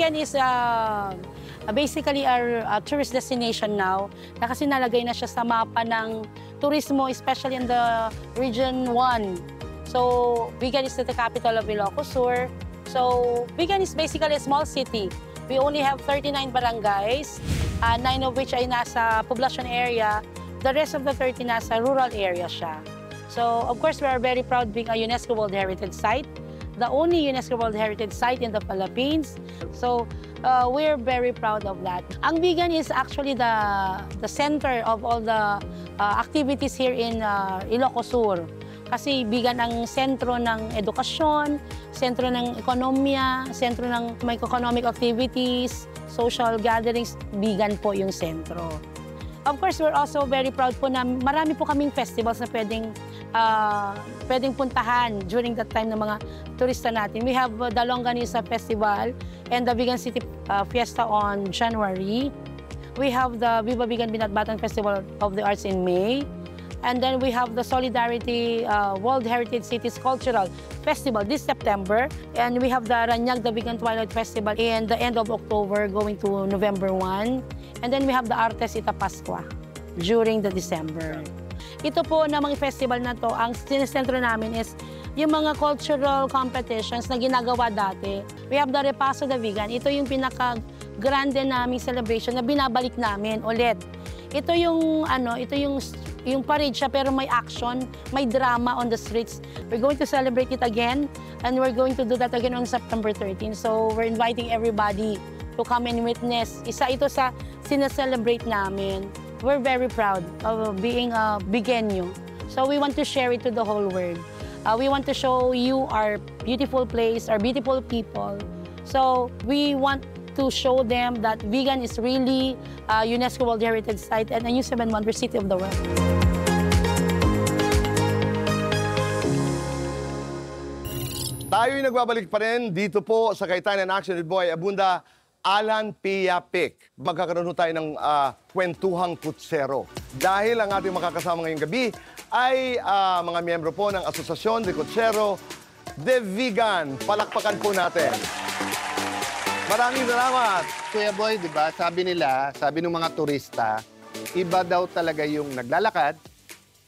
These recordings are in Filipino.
Vigan is basically our tourist destination now. Na kasi nalagay na siya sa mapa ng turismo, especially in the Region 1. So, Vigan is the capital of Ilocos Sur. So, Vigan is basically a small city. We only have 39 barangays, 9 of which ay nasa poblacion area. The rest of the 30 nasa rural area siya. So, of course, we are very proud being a UNESCO World Heritage Site, the only UNESCO World Heritage Site in the Philippines. So, we're very proud of that. Ang Vigan is actually the center of all the activities here in Ilocos Sur. Kasi Vigan ang sentro ng edukasyon, sentro ng ekonomiya, sentro ng economic activities, social gatherings, Vigan po yung sentro. Of course, we're also very proud po na marami po kaming festivals na pwedeng puntahan during that time ng mga turista natin. We have the Longganisa Festival and the Vigan City Fiesta on January. We have the Viva Vigan Binatbatan Festival of the Arts in May. And then we have the Solidarity World Heritage Cities Cultural Festival this September. And we have the Ranyag the Vigan Twilight Festival in the end of October going to November 1. And then we have the Artes Ita Pascua during the December. Ito po na mga festival na to, ang sinesentro namin is yung mga cultural competitions na ginagawa dati. We have the Repaso de Vigan. Ito yung pinaka-grande naming celebration na binabalik namin ulit. Ito yung yung parade siya pero may action, may drama on the streets. We're going to celebrate it again and we're going to do that again on September 13. So we're inviting everybody to come and witness. Isa ito sa sineselebrate namin. We're very proud of being a Vigenyo. So we want to share it to the whole world. We want to show you our beautiful place, our beautiful people. So we want to show them that Vigan is really a UNESCO World Heritage Site and a U7 Wonder City of the world. Tayo'y nagbabalik pa rin dito po sa Kaitanan Action with Boy Abunda, Alan Pia Pic. Magkakaroon tayo ng kwentuhang kutsero. Dahil ang ating makakasama ngayong gabi ay mga miyembro po ng Asosasyon de Kutsero de Vigan. Palakpakan po natin. Maraming salamat. Kuya Boy, di ba, sabi ng mga turista, iba daw talaga yung naglalakad,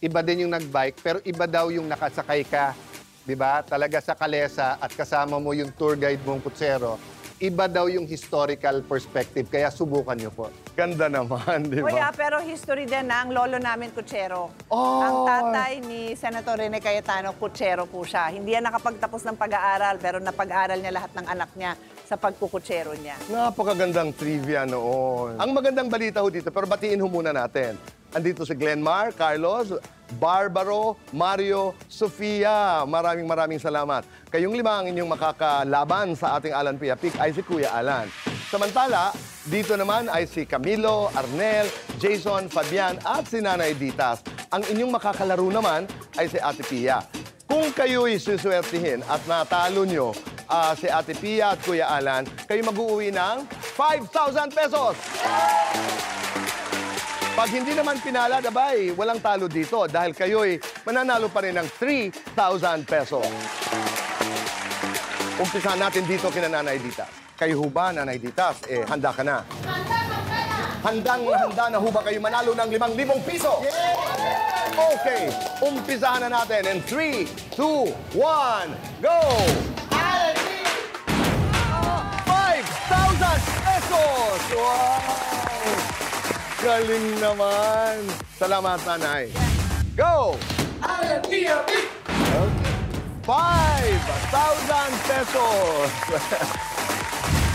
iba din yung nagbike, pero iba daw yung nakasakay ka, di ba? Talaga sa kalesa at kasama mo yung tour guide mong kutsero. Iba daw yung historical perspective, kaya subukan nyo po. Ganda naman, di ba? Kuya, pero history din na ang lolo namin kutsero. Oh. Ang tatay ni Senator Rene Cayetano, kutsero po siya. Hindi yan nakapagtapos ng pag-aaral, pero napag-aaral niya lahat ng anak niya sa pagkukutsero niya. Napakagandang trivia noon. Ang magandang balita ho dito, pero batiin ho muna natin. Andito si Glenmar, Carlos, Barbaro, Mario, Sofia. Maraming salamat. Kayong lima ang inyong makakalaban sa ating Alan Pia Pic ay si Kuya Alan. Samantala, dito naman ay si Camilo, Arnel, Jason, Fabian at si Nanay Ditas. Ang inyong makakalaro naman ay si Ate Pia. Kung kayo'y suswertihin at natalo nyo si Ate Pia at Kuya Alan, kayo mag-uuwi ng 5,000 pesos! Pag hindi naman pinalad, abay, walang talo dito dahil kayo'y mananalo pa rin ng 3,000 pesos. Umpisahan natin dito kina Nanay Ditas. Kayo ho ba, Nanay Ditas, handa ka na? Handa na ho ba kayo manalo ng 5,000 piso? Okay, umpisahan na natin in 3, 2, 1, go! 5,000 pesos! Wow! Galing naman. Salamat, Nanay. Go! Okay. 5,000 pesos.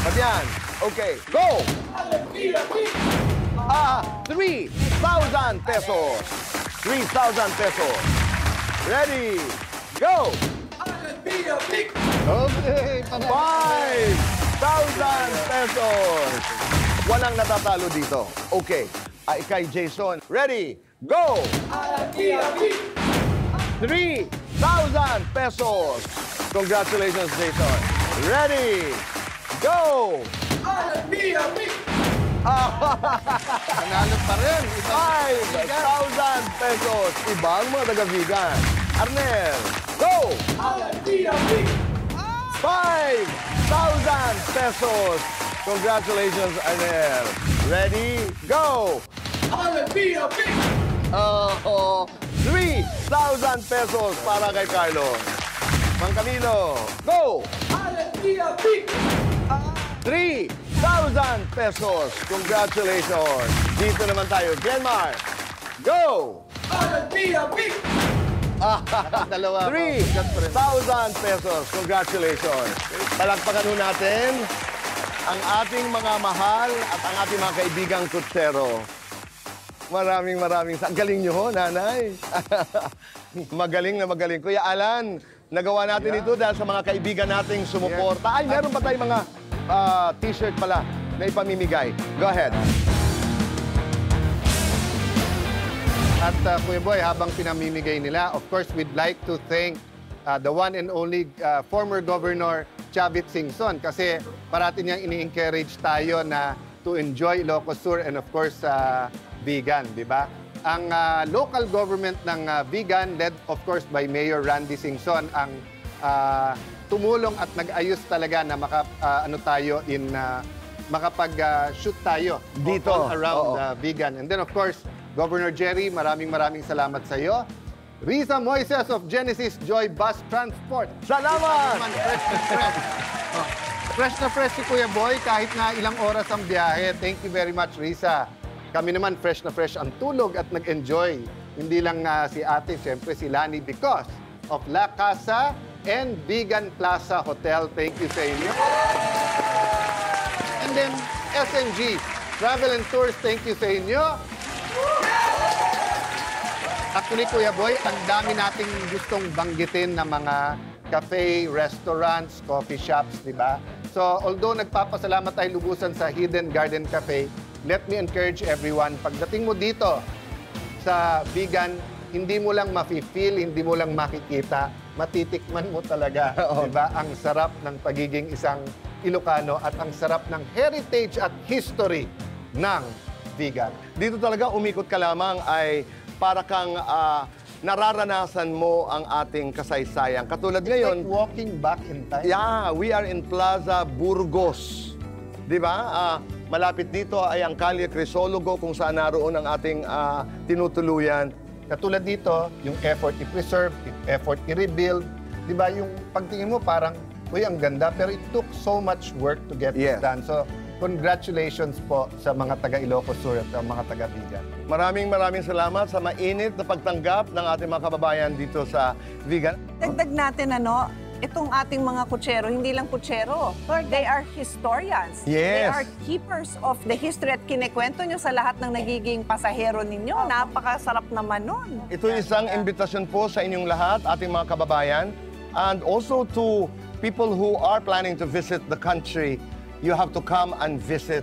Fabian, okay. Go! 3,000 pesos. 3,000 pesos. Ready? Go! Okay. 5,000 pesos. Walang natatalo dito. Okay. Kay Jason. Ready? Go! 3,000 pesos. Congratulations, Jason. Ready? Go! Nanalo pa rin. 5,000 pesos. Ibang mga taga-Vigan. Arnel, go! 5,000 pesos. Congratulations, Arnel. Ready? Go! Oh, 3,000 pesos para kay Carlos. Mang Camilo, go! 3,000 pesos. Congratulations. Dito naman tayo. Glenmar, go! Dalawa. 3,000 pesos. Congratulations. Palakpakan ho natin ang ating mga mahal at ang ating mga kaibigang kutsero. Maraming galing nyo ho, nanay. Magaling na magaling. Kuya Alan, nagawa natin ito dahil sa mga kaibigan nating sumuporta. Ay, meron pa tayong mga t-shirt pala na ipamimigay. Go ahead. At Kuya Boy, habang pinamimigay nila, of course, we'd like to thank the one and only former Governor Chavit Singson kasi parati niyang ini-encourage tayo na to enjoy Ilocos Sur and of course Vigan, di ba? Ang local government ng Vigan, led of course by Mayor Randy Singson, ang tumulong at nag-ayos talaga na makapag-shoot tayo Dito. all around Oo. Vigan. And then of course, Governor Jerry, maraming salamat sa iyo. Risa Moises of Genesis Joy Bus Transport. Salamat! Fresh na fresh si Kuya Boy kahit na ilang oras ang biyahe. Thank you very much, Risa. Kami naman fresh na fresh ang tulog at nag-enjoy. Hindi lang si ate, siyempre si Lani because of La Casa and Vigan Plaza Hotel. Thank you sa inyo. And then SNG Travel and Tours, thank you sa inyo. Actually, Kuya Boy, ang dami nating gustong banggitin na mga cafe, restaurants, coffee shops, di ba? So, although nagpapasalamat tayo lubusan sa Hidden Garden Cafe, let me encourage everyone, pagdating mo dito sa Vigan, hindi mo lang mafe-feel, hindi mo lang makikita, matitikman mo talaga, di ba? Ang sarap ng pagiging isang Ilocano at ang sarap ng heritage at history ng Vigan. Dito talaga umikot ka lamang ay para kang nararanasan mo ang ating kasaysayan. Katulad ngayon, Like walking back in time. yeah, we are in Plaza Burgos. Di ba? Malapit dito ay ang Calle Crisologo kung saan naroon ang ating tinutuluyan. Katulad dito, yung effort i-preserve, effort i-rebuild. Di ba? Yung pagtingin mo parang, uy, ang ganda. Pero it took so much work to get Yes. this done. So, congratulations po sa mga taga Ilocos Sur at mga taga Vigan. Maraming salamat sa mainit na pagtanggap ng ating mga kababayan dito sa Vigan. Dagdag natin itong ating mga kutsero, hindi lang kutsero. They are historians. They Yes. are keepers of the history at kinikwento nyo sa lahat ng nagiging pasahero ninyo. Napakasarap naman nun. Ito isang imbitasyon po sa inyong lahat, ating mga kababayan, and also to people who are planning to visit the country. You have to come and visit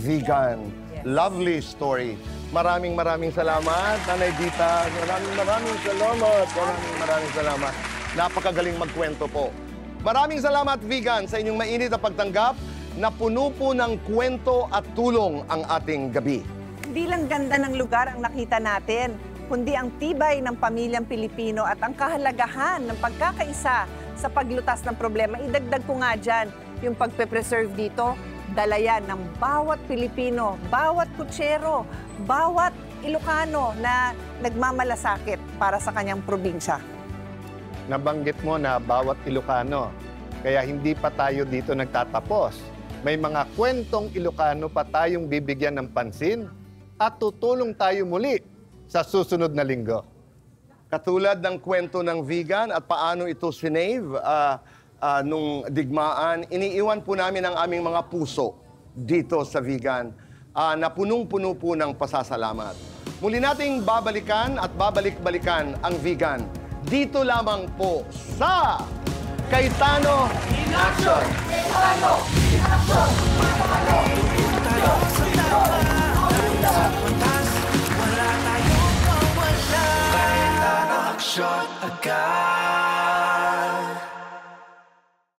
Vigan. Yes. Lovely story. Maraming salamat, Nanay Dita. Maraming salamat. Maraming salamat. Napakagaling magkwento po. Maraming salamat, Vigan, sa inyong mainit na pagtanggap na puno po ng kwento at tulong ang ating gabi. Hindi lang ganda ng lugar ang nakita natin, kundi ang tibay ng pamilyang Pilipino at ang kahalagahan ng pagkakaisa sa paglutas ng problema. Idagdag ko nga dyan, yung pagpe-preserve dito, dala yan ng bawat Pilipino, bawat kutsero, bawat Ilocano na nagmamalasakit para sa kanyang probinsya. Nabanggit mo na bawat Ilocano, kaya hindi pa tayo dito nagtatapos. May mga kwentong Ilocano pa tayong bibigyan ng pansin at tutulong tayo muli sa susunod na linggo. Katulad ng kwento ng Vigan at paano ito sinave nung digmaan, iniiwan po namin ang aming mga puso dito sa Vigan na punong-puno po ng pasasalamat. Muli nating babalikan at babalik-balikan ang Vigan dito lamang po sa Cayetano in Action! Cayetano in Action! Shot agad.